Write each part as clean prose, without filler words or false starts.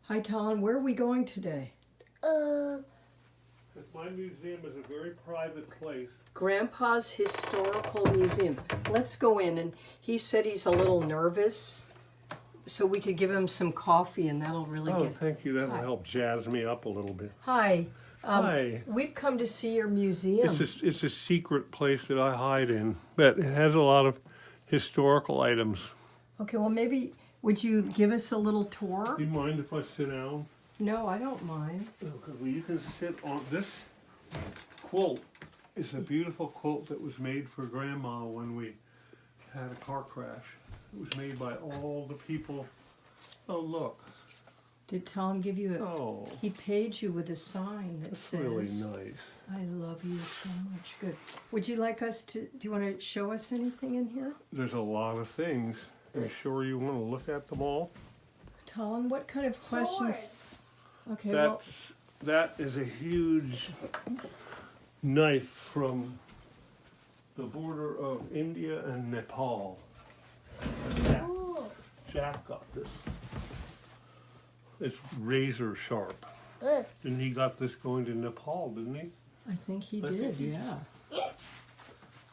Hi, Talon. Where are we going today? My museum is a very private place. Grandpa's Historical Museum. Let's go in. And he said he's a little nervous, so we could give him some coffee, and that'll really Oh, get. thank you. That'll Hi. help jazz me up a little bit. Hi. Hi. We've come to see your museum. It's a secret place that I hide in, but it has a lot of historical items. Okay, well, maybe would you give us a little tour? Do you mind if I sit down? No, I don't mind. Okay, well, you can sit on this quilt. It's a beautiful quilt that was made for Grandma when we had a car crash. It was made by all the people. Oh, look. Did Tom give you a? Oh, He paid you with a sign that that's says, really nice. "I love you so much." Good. Would you like us to? Do you want to show us anything in here? There's a lot of things. Are you sure you want to look at them all? Tom, what kind of questions? Okay, That is a huge knife from the border of India and Nepal. Jack got this. It's razor sharp. And he got this going to Nepal, didn't he? I think he I did. think he Yeah.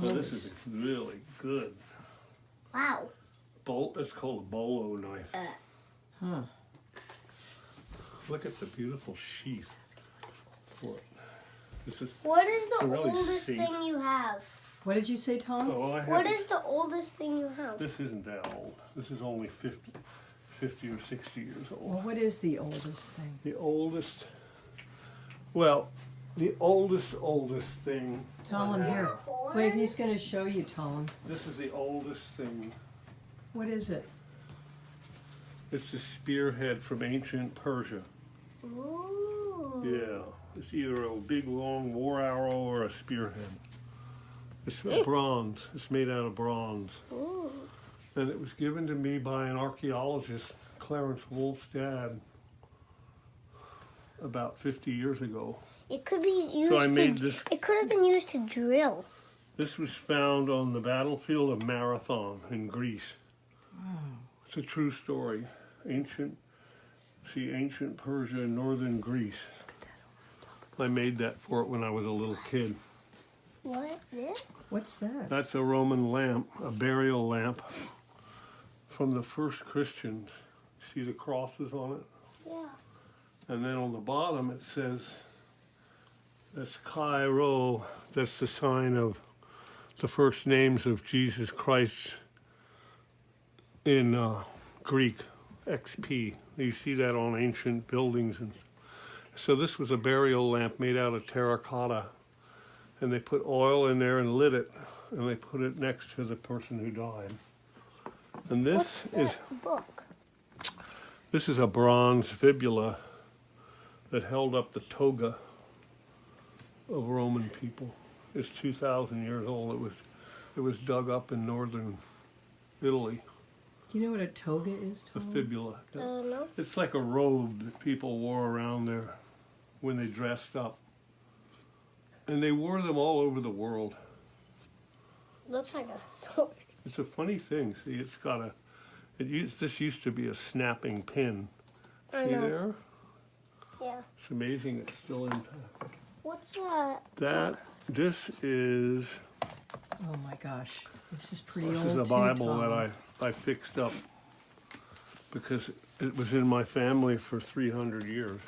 Well, this is really good. Wow. It's called a bolo knife. Huh. Look at the beautiful sheath for it. This is What is the really oldest safe. thing you have? What did you say, Tom? Oh, I have What is the oldest thing you have? This isn't that old. This is only 50 or 60 years old. Well, what is the oldest thing? The oldest thing. Tom, here. Wait, he's going to show you, Tom. This is the oldest thing. What is it? It's a spearhead from ancient Persia. Ooh. Yeah, it's either a big long war arrow or a spearhead. It's bronze. It's made out of bronze. Ooh. And it was given to me by an archaeologist, Clarence Wolf's dad, about 50 years ago. It could be used So I made to. this. It could have been used to drill. This was found on the battlefield of Marathon in Greece. It's a true story. Ancient Persia and northern Greece. I made that for it when I was a little kid. What? This? What's that? That's a Roman lamp, a burial lamp from the first Christians. See the crosses on it? Yeah. And then on the bottom it says, that's Chi Rho, that's the sign of the first names of Jesus Christ in Greek, XP. You see that on ancient buildings. And so this was a burial lamp made out of terracotta. And they put oil in there and lit it. And they put it next to the person who died. And What's this that book? is a bronze fibula that held up the toga of Roman people. It's 2,000 years old. It was dug up in northern Italy. Do you know what a toga is, A Tom? fibula. No. It's like a robe that people wore around there when they dressed up. And they wore them all over the world. Looks like a sword. It's a funny thing. See, it's got this used to be a snapping pin. I See know. there? Yeah. It's amazing it's still intact. What's that? This is Oh my gosh, this is pretty old a too, Bible Tom. that I fixed up because it was in my family for 300 years.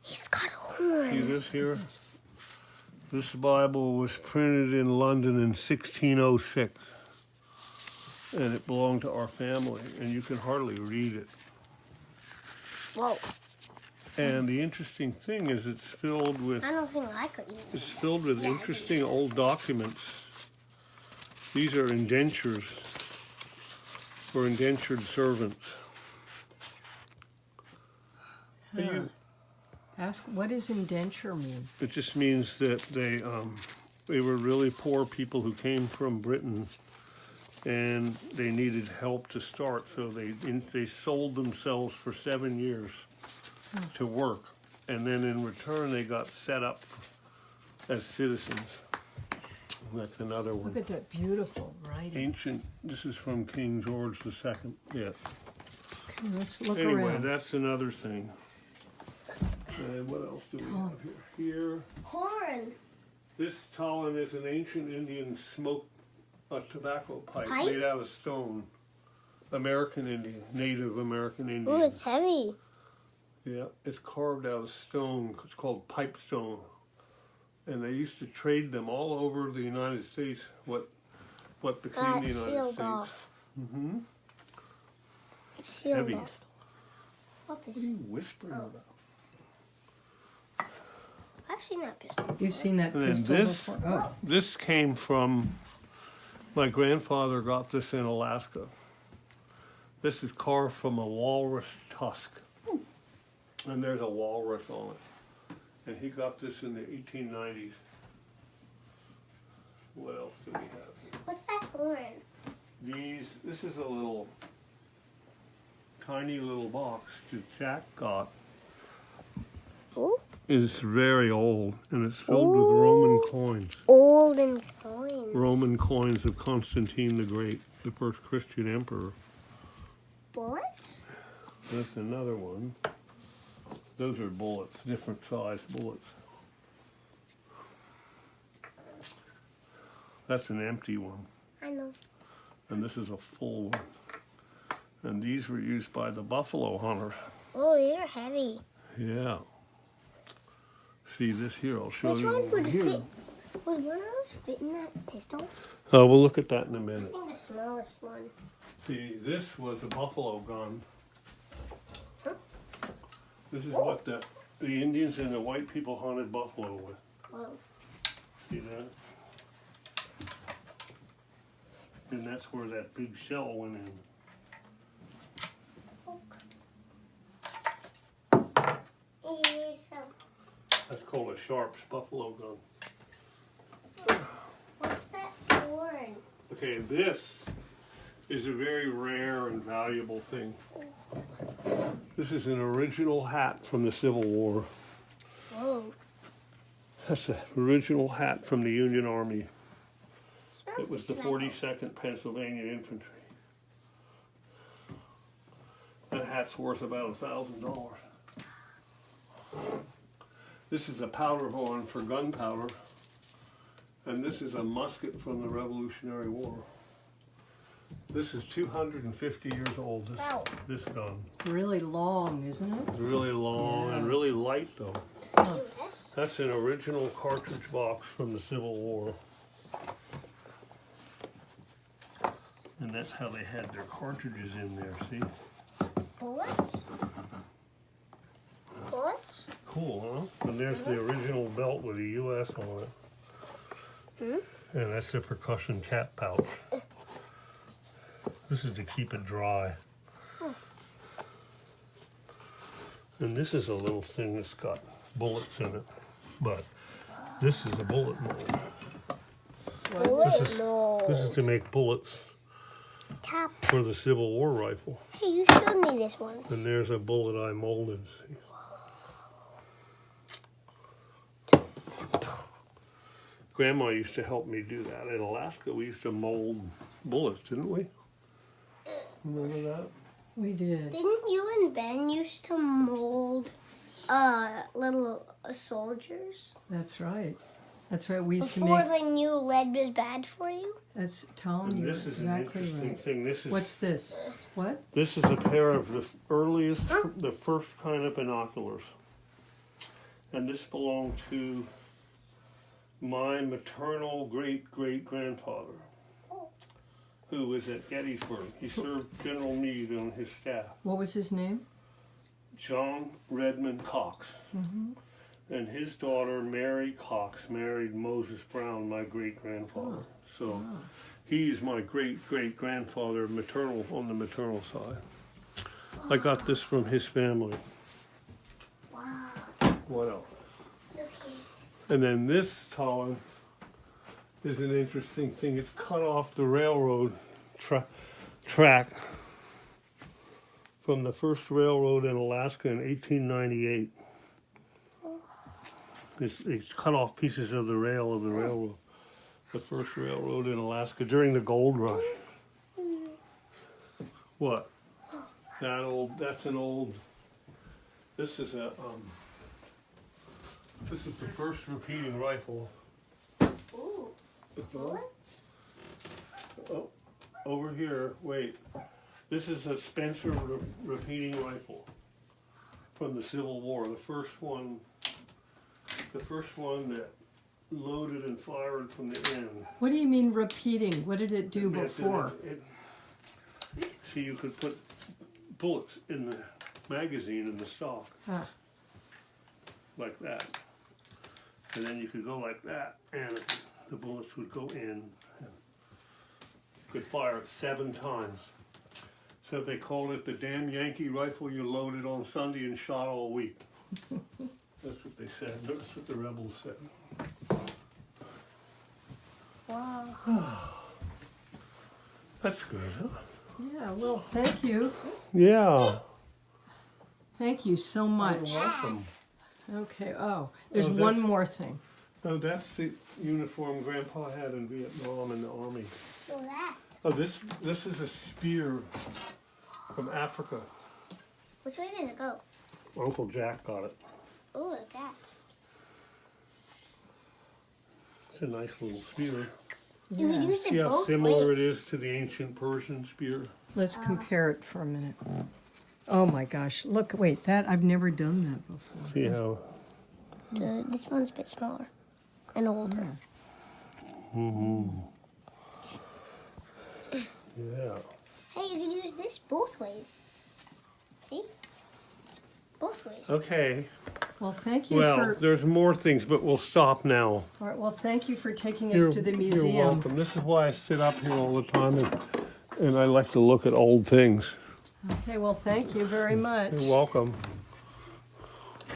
He's got a See horn. this here? This Bible was printed in London in 1606. And it belonged to our family, and you can hardly read it. Whoa. And the interesting thing is it's filled with I don't think I could eat it. It's filled with interesting old documents. These are indentures for indentured servants. And Huh. Ask, what does indenture mean? it just means that they were really poor people who came from Britain, and they needed help to start, so they sold themselves for 7 years to work, and then in return they got set up as citizens. That's another Look one. at that beautiful writing. Ancient. This is from King George II. Yeah. Okay, let's look Anyway, around. that's another thing. And what else do we have here? Here, Horn. this Talon is an ancient Indian a tobacco pipe Pipe? made out of stone. American Indian, Native American Indian. Ooh, it's heavy. Yeah, it's carved out of stone. It's called pipe stone. And they used to trade them all over the United States, what became the United Sealed States. off. Mm-hmm. It's sealed Heavy. off. What What are you whispering about? I've seen that pistol. You've seen that And then pistol this- before? Oh, This came from, my grandfather got this in Alaska. This is carved from a walrus tusk. And there's a walrus on it. And he got this in the 1890s. What else do we have here? What's that horn? This is a little, tiny little box that Jack got. Ooh. It's very old, and it's filled with Roman coins. Old and coins. Roman coins of Constantine the Great, the first Christian emperor. Bullets? That's another one. Those are bullets, different size bullets. That's an empty one, I know. and this is a full one. And these were used by the buffalo hunters. Oh, these are heavy. Yeah. See this here, I'll show Which you one over would here. fit? Would one of those fit in that pistol? We'll look at that in a I minute. think the smallest one. See, this was a buffalo gun. Huh? This is what the Indians and the white people hunted buffalo with. Whoa. See that? And that's where that big shell went in. That's called a Sharps buffalo gun. What's that horn? Okay, this is a very rare and valuable thing. This is an original hat from the Civil War. Whoa. That's an original hat from the Union Army. Smells It was the like 42nd Pennsylvania Infantry. That hat's worth about $1,000. This is a powder horn for gunpowder, and this is a musket from the Revolutionary War. This is 250 years old, Wow. this gun. it's really long, isn't it? It's really long and really light though. This? That's an original cartridge box from the Civil War. And that's how they had their cartridges in there, see? Bullets? Bullets? Cool, huh? And there's the original belt with the US on it. And that's the percussion cap pouch. This is to keep it dry. And this is a little thing that's got bullets in it. But this is a bullet mold. Bullet mold. This is to make bullets Cap. for the Civil War rifle. Hey, you showed me this once. And there's a bullet I molded. See? Grandma used to help me do that. In Alaska, we used to mold bullets, didn't we? Remember that? We did. Didn't you and Ben used to mold little soldiers That's right. That's right. We used to before make. they knew lead was bad for you? That's telling And you this is an exactly interesting right. thing. What's this? What? This is a pair of the earliest, the first kind of binoculars. And this belonged to my maternal great-great-grandfather, who was at Gettysburg. He served General Meade on his staff. What was his name? John Redmond Cox. And his daughter, Mary Cox, married Moses Brown, my great-grandfather. So he's my great-great-grandfather maternal on the maternal side. I got this from his family. Wow. What else? Look at And then this Talon is an interesting thing. It's cut off the railroad track from the first railroad in Alaska in 1898. It's cut off pieces of the rail of the railroad, the first railroad in Alaska during the gold rush. What? That's an old, this is a This is the first repeating rifle. Ooh, bullets? Oh, over here, wait. This is a Spencer repeating rifle from the Civil War. The first one that loaded and fired from the end. What do you mean repeating? What did it do It meant that before? See, you could put bullets in the magazine in the stock, Huh. like that. And then you could go like that, and the bullets would go in. Could fire 7 times. So they called it the damn Yankee rifle you loaded on Sunday and shot all week. That's what they said. That's what the rebels said. Whoa. That's good, huh? Yeah, well, thank you. Yeah. Thank you so much. You're welcome. Okay, oh, there's Oh, one that's- more thing. Oh, that's the uniform Grandpa had in Vietnam in the army. So that. Oh, this is a spear from Africa. Which way did it go? Uncle Jack got it. Ooh, like that. It's a nice little spear. You could Yeah. use See it how both similar ways. it is to the ancient Persian spear? Let's compare it for a minute. Oh my gosh, look, wait, that, I've never done that before. See how? This one's a bit smaller and older. Yeah. Hey, you could use this both ways. See? Both ways. Okay. Well, thank you Well, for, there's more things, but we'll stop now. all right, well, thank you for taking us to the You're museum. welcome. This is why I sit up here all the time, and I like to look at old things. Okay, well, thank you very much. You're welcome.